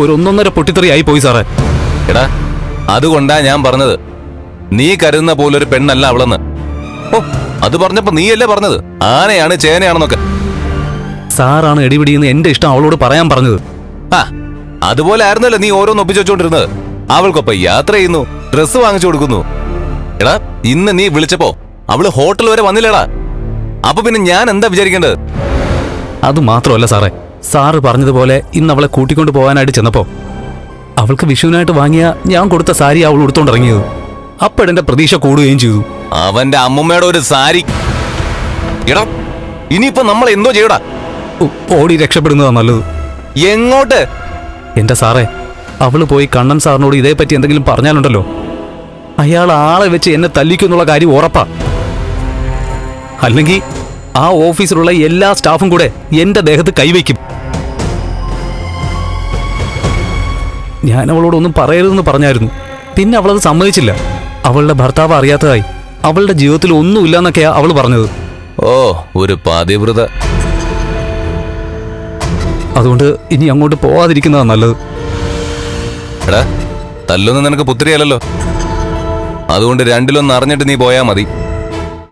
ഒന്നൊന്നര പൊട്ടിത്തെറിയായി പോയി സാറേ. എടാ, അതുകൊണ്ടാ ഞാൻ പറഞ്ഞത് നീ കരുതുന്ന പോലൊരു പെണ്ണല്ല അവളെന്ന്. ഓ, അത് പറഞ്ഞപ്പോ നീയല്ലേ പറഞ്ഞത് ആനയാണ് ചേനയാണെന്നൊക്കെ. സാറാണ് എടിപിടിയെന്ന് എന്റെ ഇഷ്ടം അവളോട് പറയാൻ പറഞ്ഞത്. ആ, അതുപോലെ ആയിരുന്നല്ലോ നീ ഓരോന്ന് ഒപ്പിച്ചുവെച്ചോണ്ടിരുന്നത്. അവൾക്കൊപ്പം യാത്ര ചെയ്യുന്നു, ഡ്രസ്സ് വാങ്ങിച്ചു കൊടുക്കുന്നു. എടാ, ഇന്ന് നീ വിളിച്ചപ്പോ അവള് ഹോട്ടൽ വരെ വന്നില്ലടാ. അപ്പൊ പിന്നെ ഞാൻ എന്താ വിചാരിക്കേണ്ടത്? അത് മാത്രമല്ല സാറേ, സാറ് പറഞ്ഞതുപോലെ ഇന്ന് അവളെ കൂട്ടിക്കൊണ്ട് പോകാനായിട്ട് ചെന്നപ്പോ അവൾക്ക് വിഷുവിനായിട്ട് വാങ്ങിയ ഞാൻ കൊടുത്ത സാരി അവൾ ഉടുത്തോണ്ടിറങ്ങിയത്. അപ്പോഴെന്റെ പ്രതീക്ഷ കൂടുകയും ചെയ്തു. അവന്റെ അമ്മുമ്മയുടെ ഒരു സാരി. എടാ, ഇനിയിപ്പോ നമ്മൾ എന്തോ ചെയ്യടാ? ഓടി രക്ഷപ്പെടുന്നതാ നല്ലത്. എങ്ങോട്ട്? എന്റെ സാറേ, അവള് പോയി കണ്ണൻ സാറിനോട് ഇതേപ്പറ്റി എന്തെങ്കിലും പറഞ്ഞാലുണ്ടല്ലോ, അയാൾ ആളെ വെച്ച് എന്നെ തല്ലിക്കുന്നുള്ള കാര്യം ഉറപ്പാ. അല്ലെങ്കിൽ ആ ഓഫീസിലുള്ള എല്ലാ സ്റ്റാഫും കൂടെ എന്റെ ദേഹത്ത് കൈവയ്ക്കും. ഞാൻ അവളോടൊന്നും പറയരുതെന്ന് പറഞ്ഞായിരുന്നു. പിന്നെ അവളത് സമ്മതിച്ചില്ല. അവളുടെ ഭർത്താവ് അറിയാത്തതായി അവളുടെ ജീവിതത്തിൽ ഒന്നുമില്ലെന്നൊക്കെയാ അവൾ പറഞ്ഞത്. ഓ, ഒരു പതിവ്രത. അതുകൊണ്ട് ഇനി അങ്ങോട്ട് പോവാതിരിക്കുന്നതാ നല്ലത്. എടാ, തല്ലൊന്നും നിനക്ക് പുത്രിയല്ലല്ലോ. അതുകൊണ്ട് രണ്ടിലൊന്ന് അറിഞ്ഞിട്ട് നീ പോയാ മതി.